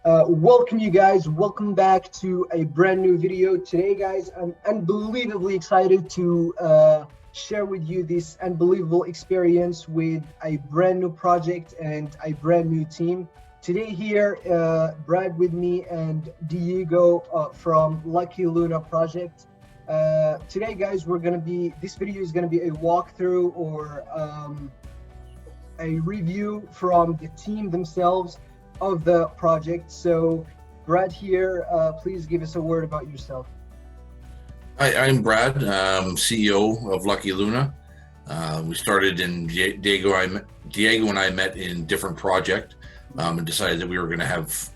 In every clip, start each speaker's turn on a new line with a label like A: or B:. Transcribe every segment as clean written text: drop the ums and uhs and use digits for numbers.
A: Welcome you guys, welcome back to a brand new video. Today guys, I'm unbelievably excited to share with you this unbelievable experience with a brand new project and a brand new team. Today here, Brad with me and Diego from Lucky Luna project. Today guys, this video is gonna be a walkthrough or a review from the team themselves of the project. So Brad here, please give us a word about yourself.
B: Hi, I'm Brad, CEO of Lucky Luna. We started in Diego and I met in different project and decided that we were going to have,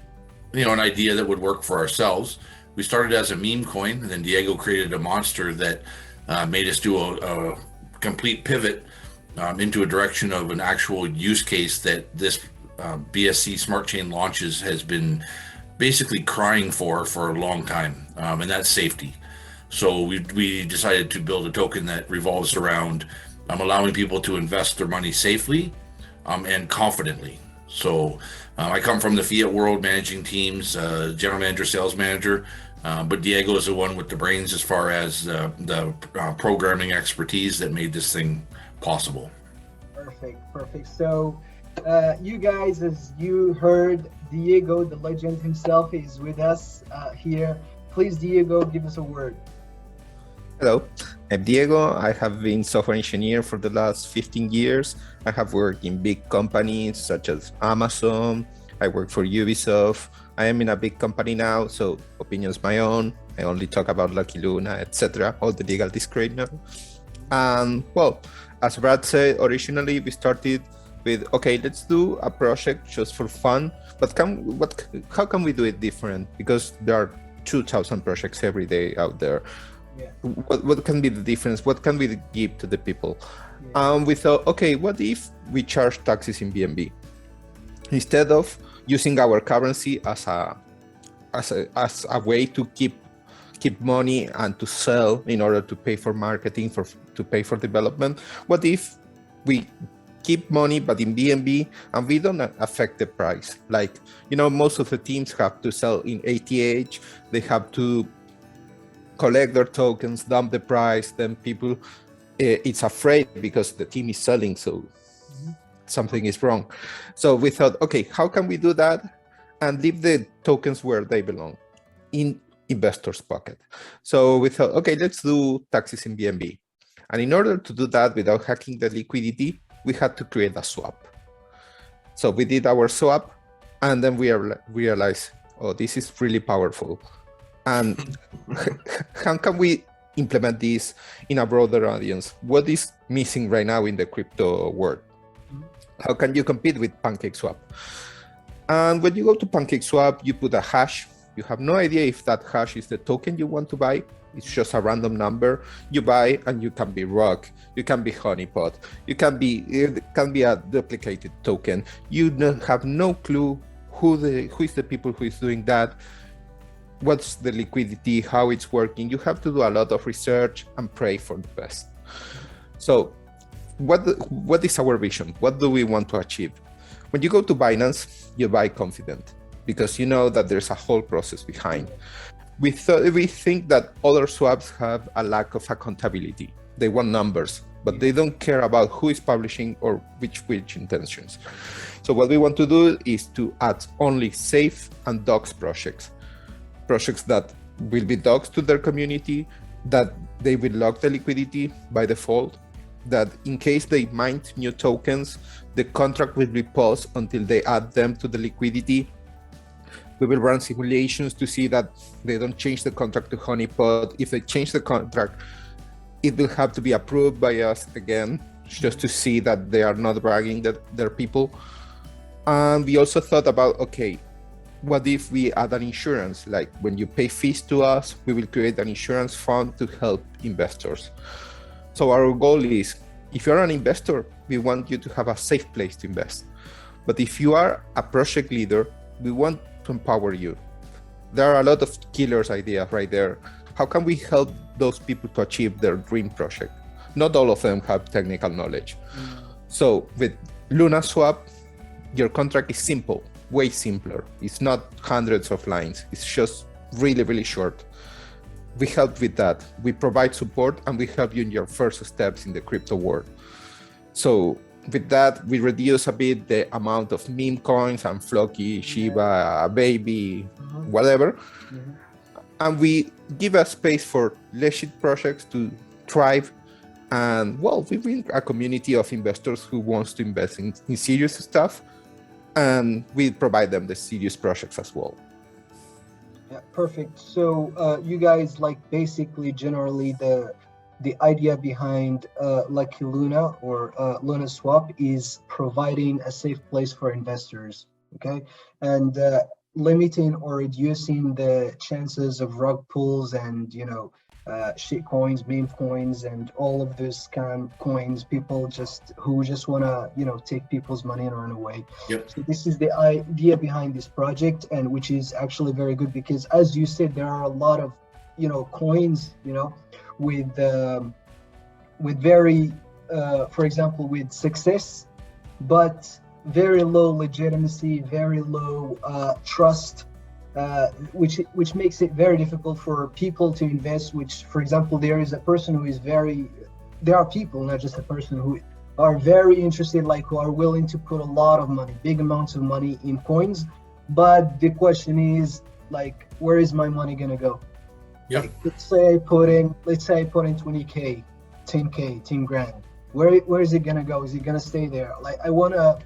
B: an idea that would work for ourselves. We started as a meme coin, and then Diego created a monster that made us do a complete pivot into a direction of an actual use case that this BSC Smart Chain launches has been basically crying for a long time, and that's safety. So we decided to build a token that revolves around allowing people to invest their money safely and confidently. So I come from the fiat world, managing teams, general manager, sales manager, but Diego is the one with the brains as far as the programming expertise that made this thing possible.
A: Perfect. So you guys, as you heard, Diego, the legend himself, is with us here. Please, Diego, give us a word.
C: Hello, I'm Diego. I have been software engineer for the last 15 years. I have worked in big companies such as Amazon. I work for Ubisoft. I am in a big company now, so opinions my own. I only talk about Lucky Luna, etc. All the legal disclaimer. Well, as Brad said, originally we started with, okay, let's do a project just for fun, but how can we do it different? Because there are 2,000 projects every day out there.
A: Yeah.
C: What can be the difference? What can we give to the people?
A: Yeah.
C: We thought, okay, what if we charge taxes in BNB instead of using our currency as a way to keep money and to sell in order to pay for marketing, to pay for development? What if we keep money but in BNB and we don't affect the price? Like, most of the teams have to sell in ATH, they have to collect their tokens, dump the price, then people it's afraid because the team is selling, so something is wrong. So we thought, okay, how can we do that and leave the tokens where they belong, in investors' pocket? So we thought, okay, let's do taxes in BNB. And in order to do that without hacking the liquidity, we had to create a swap. So we did our swap, and then we realized, oh, this is really powerful. And how can we implement this in a broader audience? What is missing right now in the crypto world? How can you compete with PancakeSwap? And when you go to PancakeSwap, you put a hash. You have no idea if that hash is the token you want to buy. It's just a random number you buy, and you can be Rock, you can be Honeypot, it can be a duplicated token. You have no clue who is the people who is doing that, what's the liquidity, how it's working. You have to do a lot of research and pray for the best. So what is our vision? What do we want to achieve? When you go to Binance, you buy confident because you know that there's a whole process behind. We think that other swaps have a lack of accountability. They want numbers, but they don't care about who is publishing or which intentions. So what we want to do is to add only safe and doxed projects that will be doxed to their community, that they will lock the liquidity by default, that in case they mint new tokens, the contract will be paused until they add them to the liquidity. We will run simulations to see that they don't change the contract to Honeypot. If they change the contract, it will have to be approved by us again, just to see that they are not bragging that they're people. And we also thought about, okay, what if we add an insurance? Like when you pay fees to us, we will create an insurance fund to help investors. So our goal is, if you're an investor, we want you to have a safe place to invest. But if you are a project leader, we want to empower you. There are a lot of killers ideas right there. How can we help those people to achieve their dream project? Not all of them have technical knowledge. So with Lunaswap, your contract is simple. way simpler. It's not hundreds of lines. It's just really, really short. We help with that. We provide support and we help you in your first steps in the crypto world. So with that, we reduce a bit the amount of meme coins and Floki, Shiba, Baby, whatever. And we give a space for legit projects to thrive. And well, we bring a community of investors who wants to invest in serious stuff. And we provide them the serious projects as well.
A: Yeah, perfect. So you guys, like, basically generally the idea behind Lucky Luna or Lunaswap is providing a safe place for investors, okay, and limiting or reducing the chances of rug pulls and, you know, shit coins, meme coins, and all of those scam coins. People who just want to, you know, take people's money and run away.
B: Yep.
A: So this is the idea behind this project, and which is actually very good because, as you said, there are a lot of, you know, coins, you know, with very, for example, with success, but very low legitimacy, very low trust. Which makes it very difficult for people to invest, which, for example, there are people, not just a person, who are very interested, like who are willing to put a lot of money, big amounts of money in coins. But the question is, like, where is my money gonna go?
B: Yep.
A: Like, let's say I put in 20K, 10K, 10 grand. Where is it gonna go? Is it gonna stay there? Like, I wanna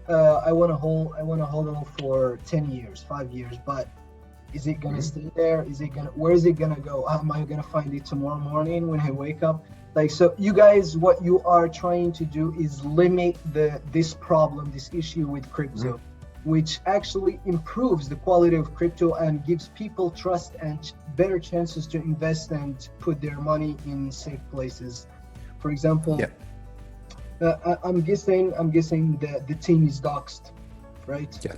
A: hold it for 10 years, 5 years, but is it gonna stay there? Where is it gonna go? Am I gonna find it tomorrow morning when I wake up? Like, so you guys, what you are trying to do is limit this problem, this issue with crypto, which actually improves the quality of crypto and gives people trust and better chances to invest and put their money in safe places. For example, I'm guessing that the team is doxed, right?
C: Yeah.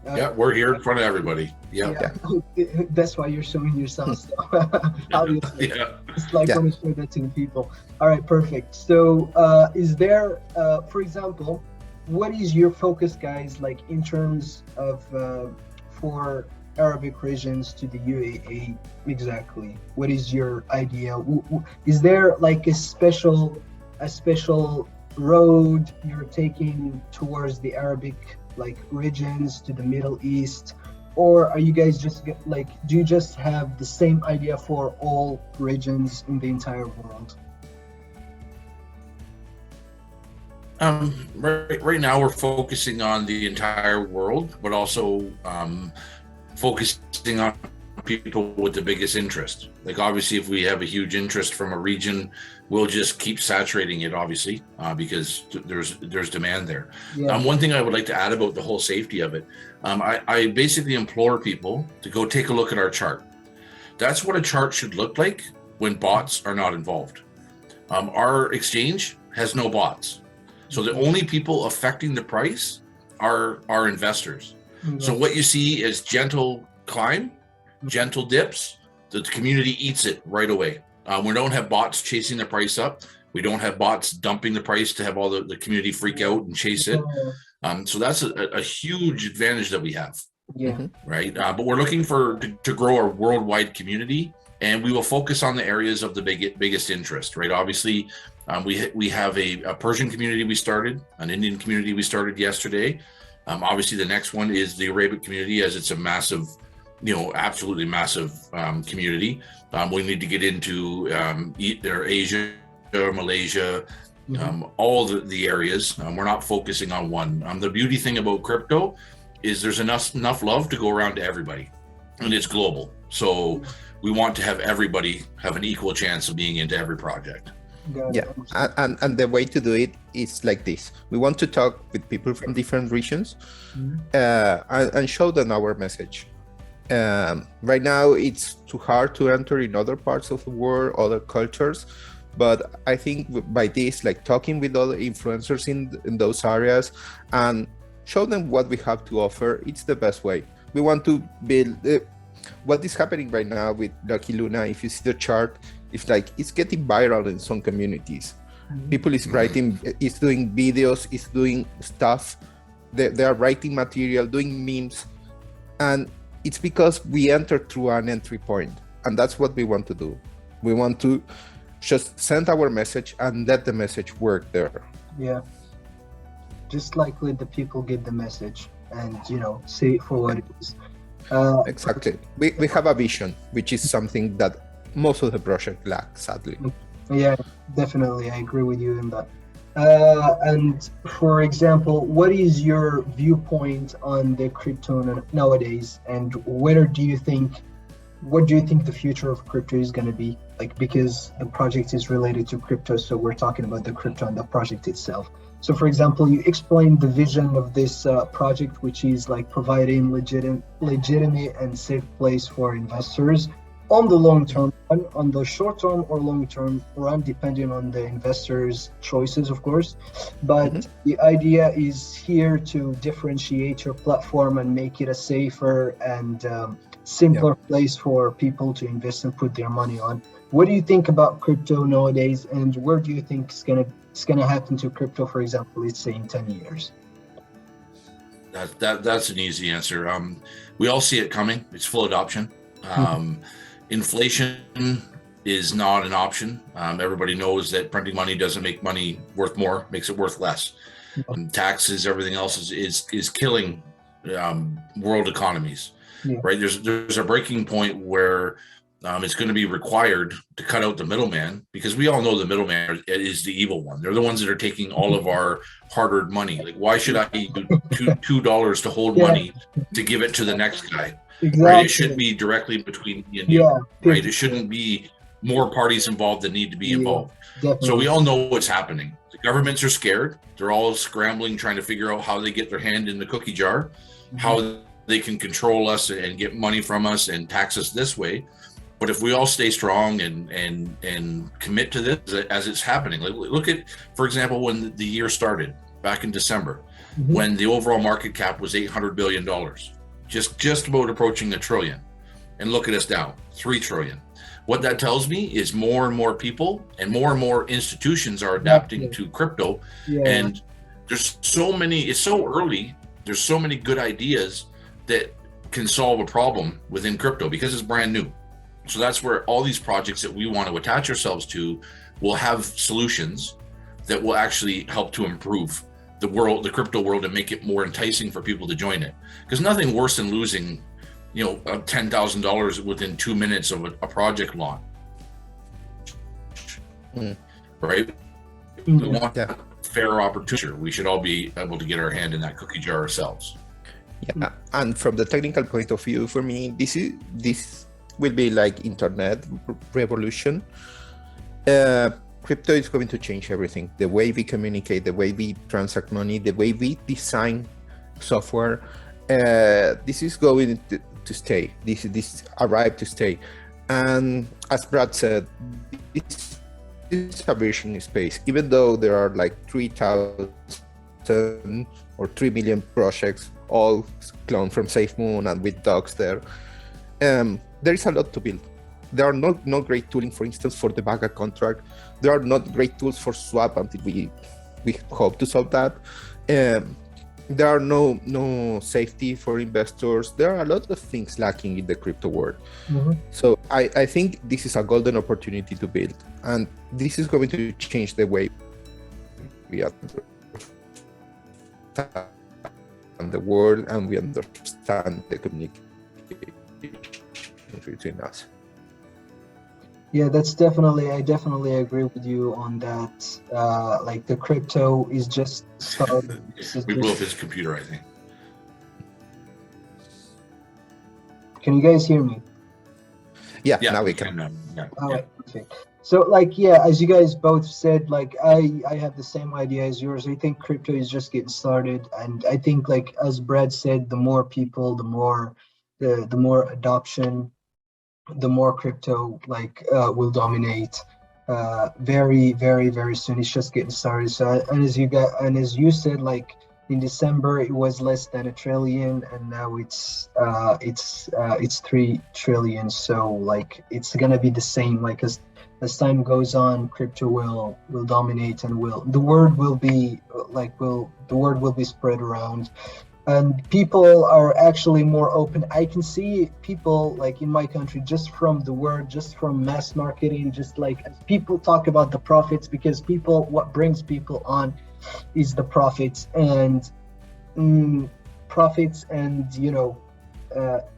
B: Yeah, we're here in front of everybody. Yeah.
A: That's why you're showing yourself. Obviously, it's like when you show that to the people. All right, perfect. So, is there, for example, what is your focus, guys, like in terms of for Arabic regions to the UAE exactly? What is your idea? Is there like a special road you're taking towards the Arabic like regions, to the Middle East, or are you guys just like, do you just have the same idea for all regions in the entire world?
B: Right now we're focusing on the entire world, but also focusing on people with the biggest interest. Like, obviously, if we have a huge interest from a region, we'll just keep saturating it, obviously, because there's demand there. One thing I would like to add about the whole safety of it, I basically implore people to go take a look at our chart. That's what a chart should look like when bots are not involved. Our exchange has no bots. So the only people affecting the price are our investors. So what you see is gentle climb, gentle dips. The community eats it right away. We don't have bots chasing the price up. We don't have bots dumping the price to have all the community freak out and chase it. So that's a huge advantage that we have. Right. But we're looking to grow our worldwide community, and we will focus on the areas of the biggest interest. Right. Obviously, we have a Persian community we started, an Indian community we started yesterday. Obviously, the next one is the Arabic community, as it's a massive, absolutely massive community. We need to get into Asia, Malaysia, all the areas. We're not focusing on one. The beauty thing about crypto is there's enough love to go around to everybody, and it's global. So we want to have everybody have an equal chance of being into every project.
C: Yeah, and the way to do it is like this. We want to talk with people from different regions and show them our message. Right now, it's too hard to enter in other parts of the world, other cultures. But I think by this, like talking with other influencers in those areas and show them what we have to offer, it's the best way. We want to build what is happening right now with Lucky Luna. If you see the chart, it's getting viral in some communities. People is writing, is doing videos, is doing stuff, They are writing material, doing memes, and it's because we enter through an entry point, and that's what we want to do. We want to just send our message and let the message work there.
A: Yeah, just like let the people get the message and, you know, see it for what it is.
C: Exactly. We have a vision, which is something that most of the project lacks, sadly.
A: Yeah, definitely. I agree with you in that. And for example, what is your viewpoint on the crypto nowadays, and what do you think the future of crypto is going to be? Like, because the project is related to crypto, so we're talking about the crypto and the project itself. So for example, you explained the vision of this project, which is like providing legitimate and safe place for investors on the long term, on the short term or long term run, depending on the investors' choices, of course. But the idea is here to differentiate your platform and make it a safer and simpler place for people to invest and put their money on. What do you think about crypto nowadays, and where do you think it's gonna happen to crypto, for example, let's say in 10 years?
B: That's an easy answer. We all see it coming. It's full adoption. Inflation is not an option. Everybody knows that printing money doesn't make money worth more, makes it worth less. Taxes, everything else is killing world economies. Right? There's a breaking point where it's going to be required to cut out the middleman, because we all know the middleman is the evil one. They're the ones that are taking all of our hard-earned money. Like, why should I do $2 to hold money to give it to the next guy?
A: Exactly.
B: Right? It should be directly between me and you. Right? It shouldn't be more parties involved that need to be involved. So we all know what's happening. The governments are scared. They're all scrambling, trying to figure out how they get their hand in the cookie jar, how they can control us and get money from us and tax us this way. But if we all stay strong and commit to this as it's happening, like, look at, for example, when the year started back in December, when the overall market cap was $800 billion, just about approaching $1 trillion. And look at us now, $3 trillion. What that tells me is more and more people and more institutions are adapting to crypto. And there's so many, it's so early, there's so many good ideas that can solve a problem within crypto because it's brand new. So that's where all these projects that we want to attach ourselves to will have solutions that will actually help to improve the world, the crypto world, and make it more enticing for people to join it. Because nothing worse than losing, you know, $10,000 within 2 minutes of a project launch. Right? We want a fair opportunity. We should all be able to get our hand in that cookie jar ourselves.
C: Yeah, and from the technical point of view, for me, this will be like internet revolution. Crypto is going to change everything. The way we communicate, the way we transact money, the way we design software. This is going to stay. This arrived to stay. And as Brad said, this is a version space. Even though there are like 3,000 or 3 million projects, all cloned from SafeMoon and with dogs there. There is a lot to build. There are no great tooling, for instance, for the Vaga contract. There are not great tools for swap until we hope to solve that. There are no safety for investors. There are a lot of things lacking in the crypto world. So I think this is a golden opportunity to build, and this is going to change the way we understand the world and we understand the communication between us.
A: Yeah, that's definitely, I definitely agree with you on that. Like the crypto is just starting.
B: We blew up his computer, I think.
A: Can you guys hear me?
C: Yeah, now we can.
A: All right, perfect. So like, yeah, as you guys both said, like I have the same idea as yours. I think crypto is just getting started. And I think, like, as Brad said, the more people, the more adoption, the more crypto will dominate very, very, very soon. It's just getting started. So as you said, like in December it was less than $1 trillion, and now it's 3 trillion. So like it's gonna be the same, like as as time goes on, crypto will dominate, and the word will be spread around, and people are actually more open. I can see people like in my country, just from the word, just from mass marketing, just like as people talk about the profits, because what brings people on is the profits and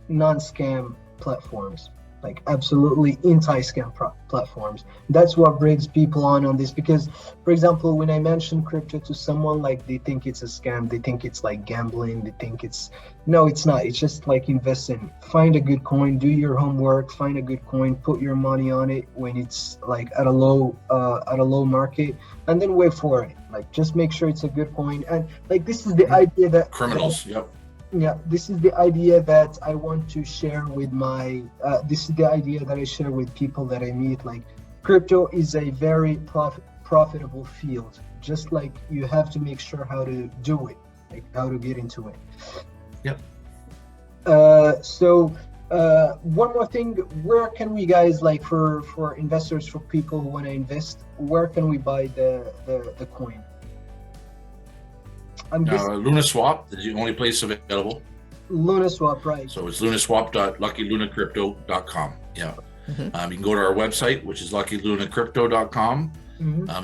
A: non-scam platforms, like absolutely anti-scam platforms. That's what brings people on this, because for example, when I mention crypto to someone, like they think it's a scam, they think it's like gambling, they think it's not. It's just like investing. Find a good coin, do your homework, find a good coin, put your money on it when it's like at a low market, and then wait for it. Like just make sure it's a good coin. And like this is the idea that
B: criminals. Yep.
A: Yeah, this is the idea that I want to share with this is the idea that I share with people that I meet. Like crypto is a very profitable field, just like you have to make sure how to do it, like how to get into it.
B: Yep.
A: So one more thing, where can we guys, like for investors, for people who want to invest, where can we buy the coin?
B: Lunaswap is the only place available.
A: Lunaswap, right?
B: So it's lunaswap.luckylunacrypto.com. Yeah. You can go to our website, which is luckylunacrypto.com.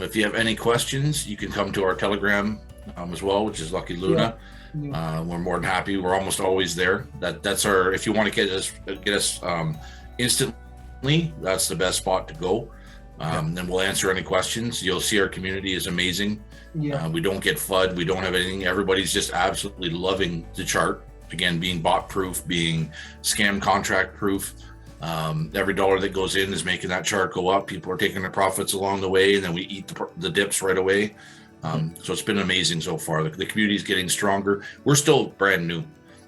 B: If you have any questions, you can come to our Telegram as well, which is Lucky Luna. Yeah. We're more than happy. We're almost always there. That's our. If you want to get us instantly, that's the best spot to go. Then we'll answer any questions. You'll see our community is amazing. Yeah. We don't get FUD. We don't have anything. Everybody's just absolutely loving the chart. Again, being bot proof, being scam contract proof. Every dollar that goes in is making that chart go up. People are taking their profits along the way, and then we eat the dips right away. So it's been amazing so far. The community is getting stronger. We're still brand new.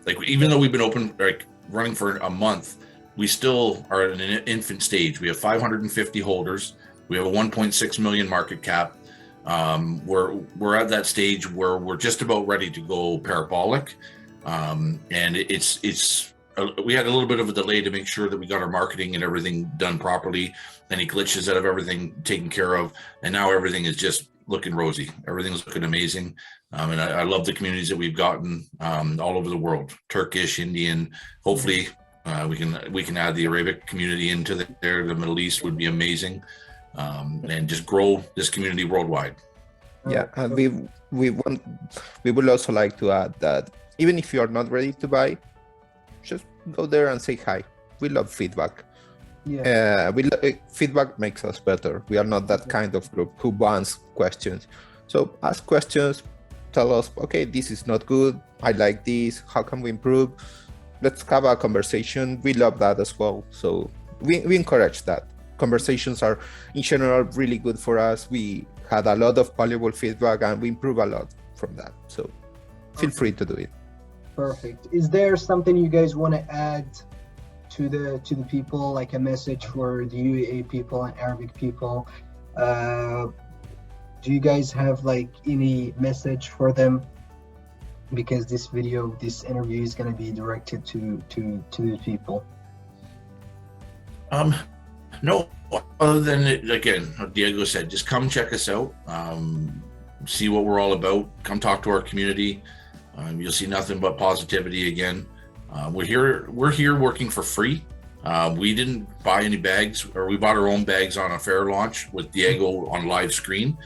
B: Like even though we've been open, like running for a month, we still are in an infant stage. We have 550 holders. We have a 1.6 million market cap. We're at that stage where we're just about ready to go parabolic, and we had a little bit of a delay to make sure that we got our marketing and everything done properly, any glitches out of everything taken care of, and now everything is just looking rosy. Everything's looking amazing, and I love the communities that we've gotten all over the world, Turkish, Indian. Hopefully we can add the Arabic community into there. The Middle East would be amazing. And just grow this community worldwide.
C: Yeah, and we would also like to add that even if you are not ready to buy, just go there and say hi. We love feedback. Yeah, feedback makes us better. We are not that kind of group who bans questions. So ask questions, tell us, okay, this is not good. I like this. How can we improve? Let's have a conversation. We love that as well. So we encourage that. Conversations are in general really good for us. We had a lot of valuable feedback and we improve a lot from that. So feel free to do it.
A: Perfect. Is there something you guys want to add to the people, like a message for the UAE people and Arabic people? Do you guys have like any message for them? Because this interview is going to be directed to the people.
B: No, other than again, Diego said, just come check us out, see what we're all about. Come talk to our community. You'll see nothing but positivity again. We're here working for free. We didn't buy any bags, or we bought our own bags on a fair launch with Diego on live screen.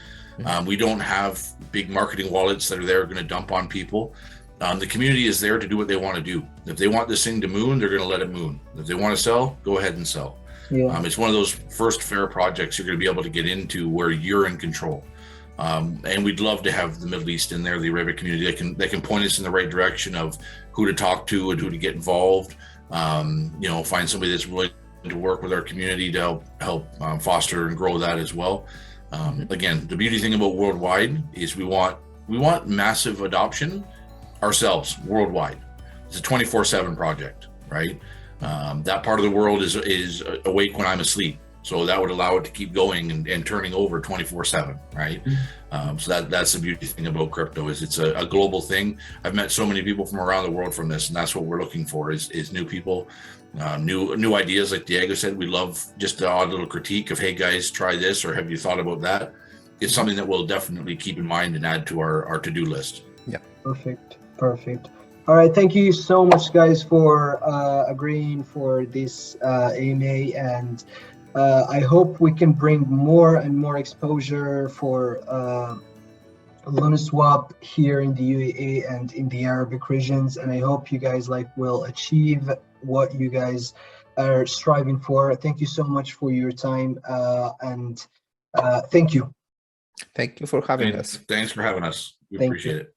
B: We don't have big marketing wallets that are there going to dump on people. The community is there to do what they want to do. If they want this thing to moon, they're going to let it moon. If they want to sell, go ahead and sell. Yeah. It's one of those first fair projects you're going to be able to get into where you're in control. And we'd love to have the Middle East in there, the Arabic community that can point us in the right direction of who to talk to and who to get involved. Find somebody that's willing to work with our community to help foster and grow that as well. Again, the beauty thing about worldwide is we want massive adoption ourselves worldwide. It's a 24/7 project, right? That part of the world is awake when I'm asleep. So that would allow it to keep going and turning over 24/7, right? So that's the beauty thing about crypto is it's a global thing. I've met so many people from around the world from this, and that's what we're looking for is new people, new ideas. Like Diego said, we love just the odd little critique of, hey guys, try this, or have you thought about that? It's something that we'll definitely keep in mind and add to our to-do list.
C: Yeah.
A: Perfect. All right, thank you so much, guys, for agreeing for this AMA, and I hope we can bring more and more exposure for Lunaswap here in the UAE and in the Arabic regions, and I hope you guys will achieve what you guys are striving for. Thank you so much for your time, and thank you.
C: Thank you for having us.
B: Thanks for having us. We
A: Thank
B: appreciate
A: you.
B: it.